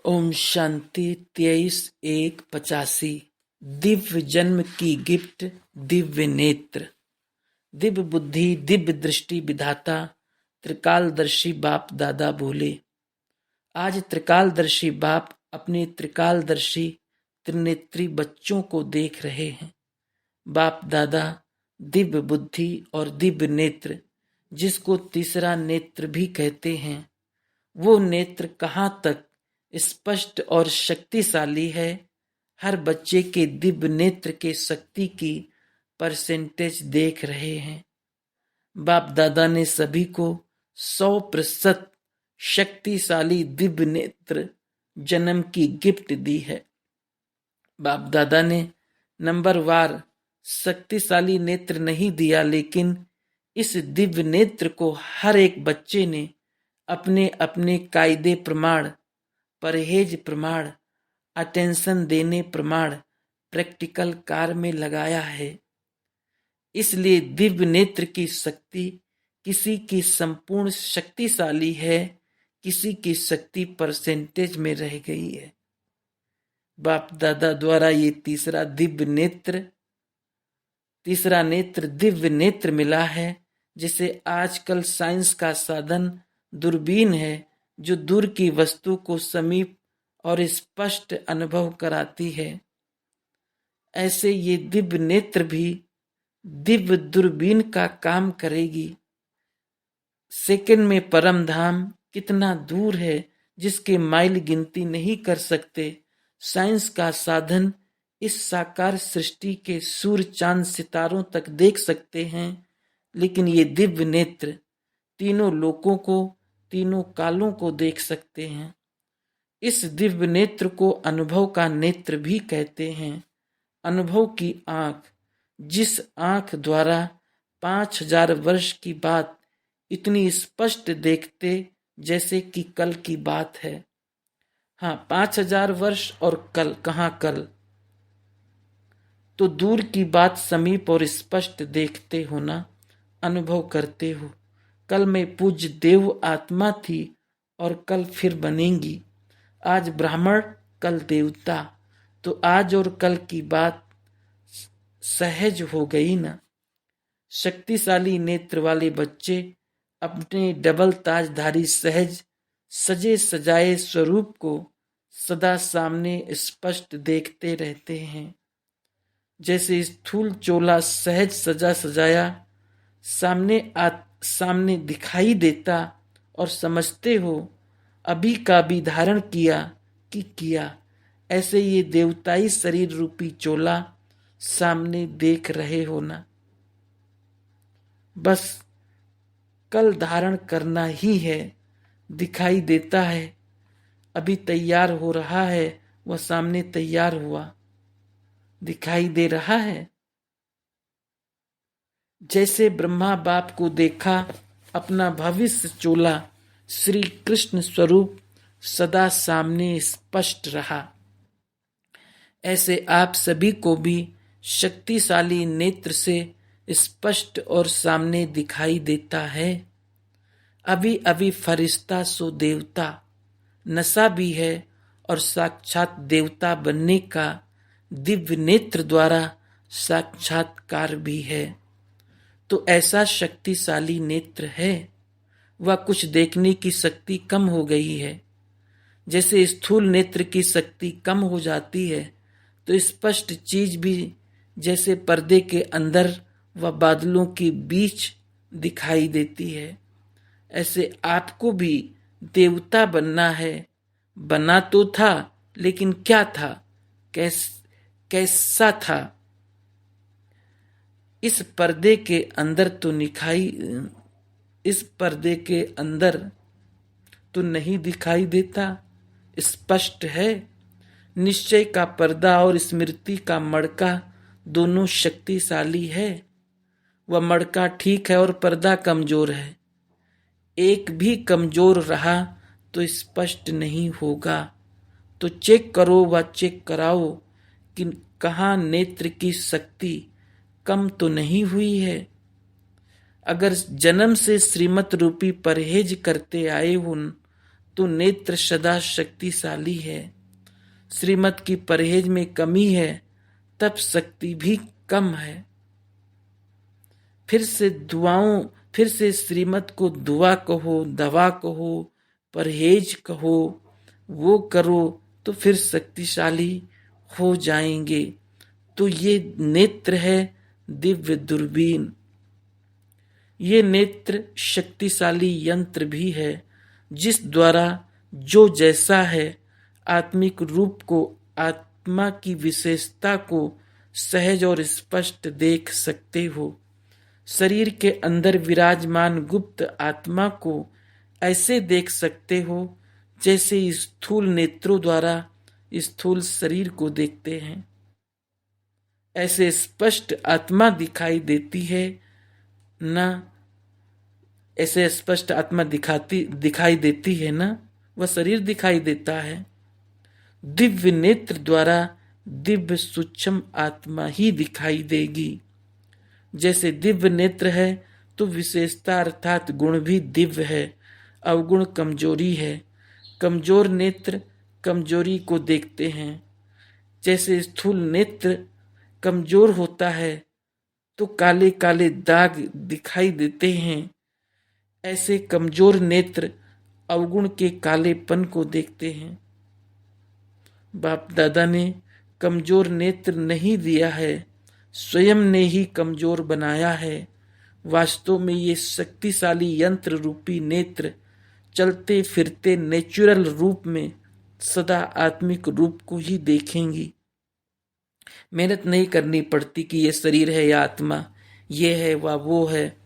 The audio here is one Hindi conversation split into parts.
ओम शांति 23/1/85। दिव्य जन्म की गिफ्ट, दिव्य नेत्र, दिव्य बुद्धि, दिव्य दृष्टि विधाता त्रिकालदर्शी बाप दादा बोले। आज त्रिकालदर्शी बाप अपने त्रिकालदर्शी त्रिनेत्री बच्चों को देख रहे हैं। बाप दादा दिव्य बुद्धि और दिव्य नेत्र, जिसको तीसरा नेत्र भी कहते हैं, वो नेत्र कहाँ तक स्पष्ट और शक्तिशाली है। हर बच्चे के दिव्य नेत्र के शक्ति की परसेंटेज देख रहे हैं। बाप दादा ने सभी को 100% शक्तिशाली दिव्य नेत्र जन्म की गिफ्ट दी है। बाप दादा ने नंबरवार शक्तिशाली नेत्र नहीं दिया, लेकिन इस दिव्य नेत्र को हर एक बच्चे ने अपने अपने कायदे प्रमाण, परहेज प्रमाण, अटेंशन देने प्रमाण, प्रैक्टिकल कार्य में लगाया है। इसलिए दिव्य नेत्र की शक्ति किसी की संपूर्ण शक्तिशाली है, किसी की शक्ति परसेंटेज में रह गई है। बाप दादा द्वारा ये तीसरा नेत्र दिव्य नेत्र मिला है, जिसे आजकल साइंस का साधन दूरबीन है, जो दूर की वस्तु को समीप और स्पष्ट अनुभव कराती है। ऐसे ये दिव्य नेत्र भी दिव्य दूरबीन का काम करेगी। सेकंड में परम धाम कितना दूर है, जिसके माइल गिनती नहीं कर सकते। साइंस का साधन इस साकार सृष्टि के सूर्य चांद सितारों तक देख सकते हैं, लेकिन ये दिव्य नेत्र तीनों लोकों को, तीनों कालों को देख सकते हैं। इस दिव्य नेत्र को अनुभव का नेत्र भी कहते हैं। अनुभव की आंख, जिस आंख द्वारा 5000 वर्ष की बात इतनी स्पष्ट देखते जैसे कि कल की बात है। हाँ, 5000 वर्ष और कल, कहाँ कल, तो दूर की बात समीप और स्पष्ट देखते हो ना, अनुभव करते हो। कल में पूज्य देव आत्मा थी और कल फिर बनेंगी। आज ब्राह्मण, कल देवता, तो आज और कल की बात सहज हो गई ना। शक्तिशाली नेत्र वाले बच्चे अपने डबल ताजधारी सहज सजे सजाए स्वरूप को सदा सामने स्पष्ट देखते रहते हैं। जैसे स्थूल चोला सहज सजा सजाया सामने दिखाई देता और समझते हो अभी का भी धारण किया, ऐसे ये देवताई शरीर रूपी चोला सामने देख रहे हो ना। बस कल धारण करना ही है। दिखाई देता है, अभी तैयार हो रहा है, वह सामने तैयार हुआ, दिखाई दे रहा है। जैसे ब्रह्मा बाप को देखा, अपना भविष्य चोला श्री कृष्ण स्वरूप सदा सामने स्पष्ट रहा। ऐसे आप सभी को भी शक्तिशाली नेत्र से स्पष्ट और सामने दिखाई देता है। अभी अभी फरिश्ता सो देवता नशा भी है, और साक्षात देवता बनने का दिव्य नेत्र द्वारा साक्षात्कार भी है। तो ऐसा शक्तिशाली नेत्र है। वह कुछ देखने की शक्ति कम हो गई है। जैसे स्थूल नेत्र की शक्ति कम हो जाती है, तो स्पष्ट चीज भी जैसे पर्दे के अंदर व बादलों के बीच दिखाई देती है। ऐसे आपको भी देवता बनना है। बना तो था, लेकिन क्या था, कैसा था, इस पर्दे के अंदर तो नहीं दिखाई देता। स्पष्ट है। निश्चय का पर्दा और स्मृति का मड़का दोनों शक्तिशाली है। वह मड़का ठीक है और पर्दा कमजोर है। एक भी कमजोर रहा तो स्पष्ट नहीं होगा। तो चेक करो व चेक कराओ कि कहाँ नेत्र की शक्ति कम तो नहीं हुई है। अगर जन्म से श्रीमत रूपी परहेज करते आए हो तो नेत्र सदा शक्तिशाली है। श्रीमत की परहेज में कमी है, तब शक्ति भी कम है। फिर से श्रीमत को दुआ कहो, दवा कहो, परहेज कहो, वो करो तो फिर शक्तिशाली हो जाएंगे। तो ये नेत्र है दिव्य दूरबीन। ये नेत्र शक्तिशाली यंत्र भी है, जिस द्वारा जो जैसा है आत्मिक रूप को, आत्मा की विशेषता को सहज और स्पष्ट देख सकते हो। शरीर के अंदर विराजमान गुप्त आत्मा को ऐसे देख सकते हो जैसे स्थूल नेत्रों द्वारा स्थूल शरीर को देखते हैं। ऐसे स्पष्ट आत्मा दिखाई देती है ना, ऐसे स्पष्ट आत्मा दिखाई देती है ना, वह शरीर दिखाई देता है। दिव्य नेत्र द्वारा दिव्य सूक्ष्म आत्मा ही दिखाई देगी। जैसे दिव्य नेत्र है तो विशेषता अर्थात गुण भी दिव्य है, अवगुण कमजोरी है। कमजोर नेत्र कमजोरी को देखते हैं। जैसे स्थूल नेत्र कमजोर होता है तो काले काले दाग दिखाई देते हैं, ऐसे कमजोर नेत्र अवगुण के कालेपन को देखते हैं। बाप दादा ने कमजोर नेत्र नहीं दिया है, स्वयं ने ही कमजोर बनाया है। वास्तव में ये शक्तिशाली यंत्र रूपी नेत्र चलते फिरते नेचुरल रूप में सदा आत्मिक रूप को ही देखेंगी। मेहनत नहीं करनी पड़ती कि ये शरीर है या आत्मा, ये है व वो है।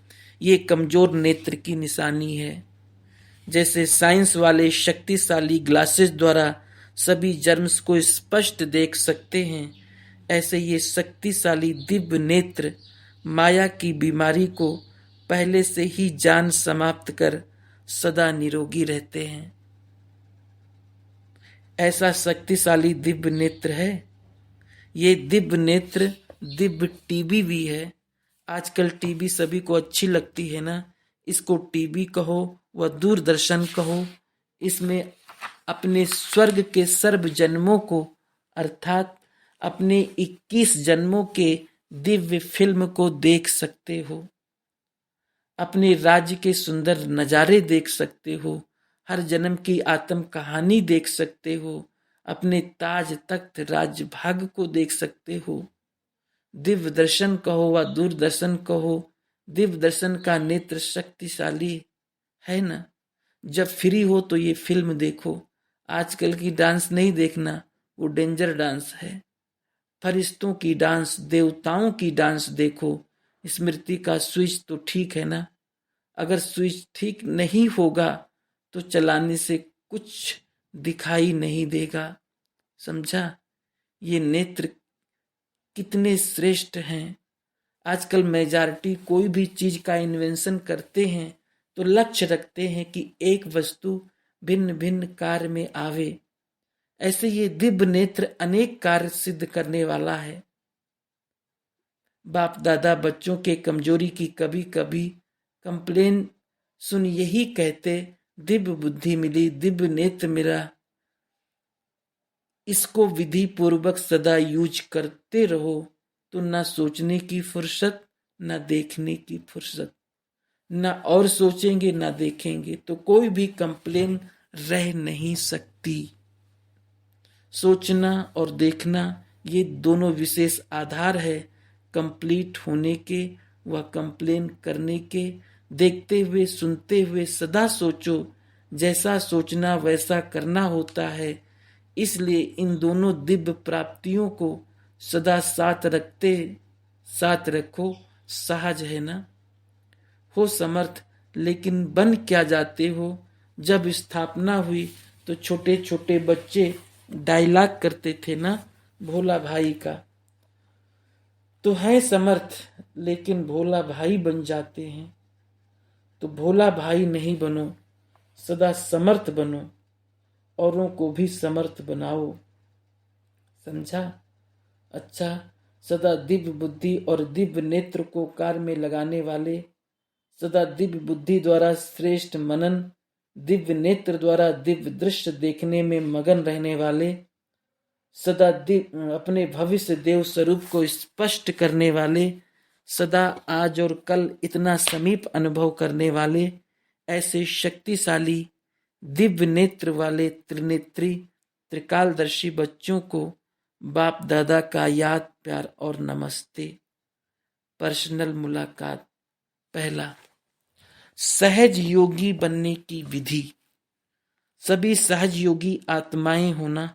ये कमजोर नेत्र की निशानी है। जैसे साइंस वाले शक्तिशाली ग्लासेस द्वारा सभी जर्म्स को स्पष्ट देख सकते हैं, ऐसे ये शक्तिशाली दिव्य नेत्र माया की बीमारी को पहले से ही जान समाप्त कर सदा निरोगी रहते हैं। ऐसा शक्तिशाली दिव्य नेत्र है। ये दिव्य नेत्र दिव्य टीवी भी है। आजकल टीवी सभी को अच्छी लगती है ना, इसको टीवी कहो व दूरदर्शन कहो। इसमें अपने स्वर्ग के सर्व जन्मों को अर्थात अपने 21 जन्मों के दिव्य फिल्म को देख सकते हो। अपने राज्य के सुंदर नजारे देख सकते हो। हर जन्म की आत्म कहानी देख सकते हो। अपने ताज तख्त राज्य भाग को देख सकते हो। दिव्य दर्शन कहो व दूरदर्शन कहो, दिव्य दर्शन का नेत्र शक्तिशाली है ना। जब फ्री हो तो ये फिल्म देखो। आजकल की डांस नहीं देखना, वो डेंजर डांस है। फरिश्तों की डांस, देवताओं की डांस देखो। स्मृति का स्विच तो ठीक है ना। अगर स्विच ठीक नहीं होगा तो चलाने से कुछ दिखाई नहीं देगा। समझा? ये नेत्र कितने श्रेष्ठ हैं। आजकल मेजॉरिटी कोई भी चीज का इन्वेंशन करते हैं तो लक्ष्य रखते हैं कि एक वस्तु भिन्न भिन्न कार्य में आवे। ऐसे ये दिव्य नेत्र अनेक कार्य सिद्ध करने वाला है। बाप दादा बच्चों के कमजोरी की कभी कभी कंप्लेन सुन यही कहते, दिव्य बुद्धि मिली, दिव्य नेत्र मिला, इसको विधि पूर्वक सदा यूज करते रहो तो ना सोचने की फुर्सत, ना देखने की फुर्सत। ना और सोचेंगे ना देखेंगे तो कोई भी कंप्लेन रह नहीं सकती। सोचना और देखना ये दोनों विशेष आधार है कंप्लीट होने के व कंप्लेन करने के। देखते हुए सुनते हुए सदा सोचो, जैसा सोचना वैसा करना होता है। इसलिए इन दोनों दिव्य प्राप्तियों को सदा साथ रखो। सहज है ना। हो समर्थ, लेकिन बन क्या जाते हो। जब स्थापना हुई तो छोटे छोटे बच्चे डायलॉग करते थे ना भोला भाई का, तो है समर्थ लेकिन भोला भाई बन जाते हैं। तो भोला भाई नहीं बनो, सदा समर्थ बनो, औरों को भी समर्थ बनाओ। समझा? अच्छा, सदा दिव्य बुद्धि और दिव्य नेत्र को कार्य में लगाने वाले, सदा दिव्य बुद्धि द्वारा श्रेष्ठ मनन दिव्य नेत्र द्वारा दिव्य दृश्य देखने में मगन रहने वाले, सदा अपने भविष्य देव स्वरूप को स्पष्ट करने वाले, सदा आज और कल इतना समीप अनुभव करने वाले, ऐसे शक्तिशाली दिव्य नेत्र वाले त्रिनेत्री त्रिकालदर्शी बच्चों को बाप दादा का याद, प्यार और नमस्ते। पर्सनल मुलाकात। पहला, सहज योगी बनने की विधि। सभी सहज योगी आत्माएं होना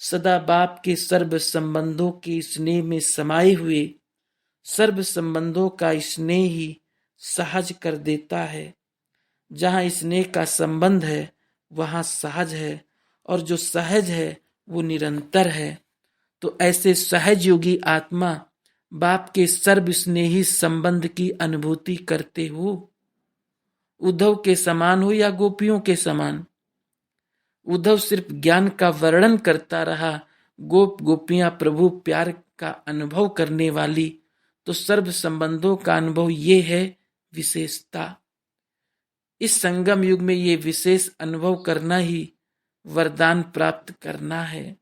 सदा बाप के सर्व संबंधों के स्नेह में समाये हुए, सर्व संबंधों का स्नेह ही सहज कर देता है। जहाँ स्नेह का संबंध है वहाँ सहज है, और जो सहज है वो निरंतर है। तो ऐसे सहज योगी आत्मा बाप के सर्व स्नेही संबंध की अनुभूति करते हो, उद्धव के समान हो या गोपियों के समान। उद्धव सिर्फ ज्ञान का वर्णन करता रहा, गोप गोपियां प्रभु प्यार का अनुभव करने वाली। तो सर्व संबंधों का अनुभव ये है विशेषता। इस संगम युग में ये विशेष अनुभव करना ही वरदान प्राप्त करना है।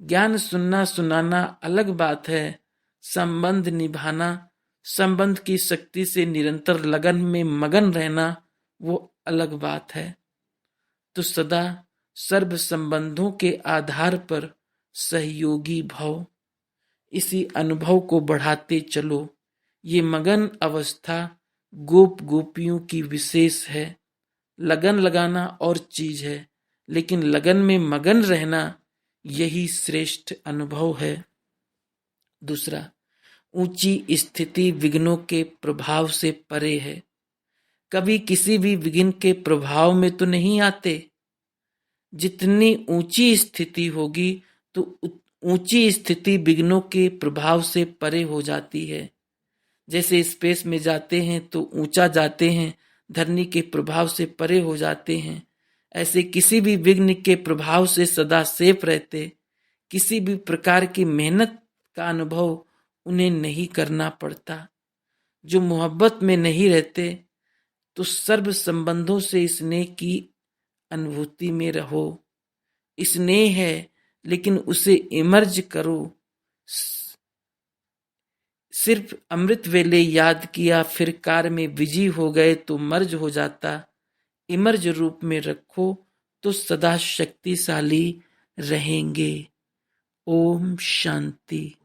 ज्ञान सुनना सुनाना अलग बात है, संबंध निभाना, संबंध की शक्ति से निरंतर लगन में मगन रहना वो अलग बात है। तो सदा सर्व संबंधों के आधार पर सहयोगी भव, इसी अनुभव को बढ़ाते चलो। ये मगन अवस्था गोप गोपियों की विशेष है। लगन लगाना और चीज है, लेकिन लगन में मगन रहना यही श्रेष्ठ अनुभव है। दूसरा, ऊंची स्थिति विघ्नों के प्रभाव से परे है। कभी किसी भी विघ्न के प्रभाव में तो नहीं आते। जितनी ऊंची स्थिति होगी तो ऊंची स्थिति विघ्नों के प्रभाव से परे हो जाती है। जैसे स्पेस में जाते हैं तो ऊंचा जाते हैं, धरनी के प्रभाव से परे हो जाते हैं। ऐसे किसी भी विघ्न के प्रभाव से सदा सेफ रहते, किसी भी प्रकार की मेहनत का अनुभव उन्हें नहीं करना पड़ता। जो मोहब्बत में नहीं रहते तो सर्व संबंधों से स्नेह की अनुभूति में रहो। स्नेह है लेकिन उसे इमर्ज करो। सिर्फ अमृत वेले याद किया फिर कार में बिजी हो गए तो मर्ज हो जाता। इमर्ज रूप में रखो तो सदा शक्तिशाली रहेंगे। ओम शांति।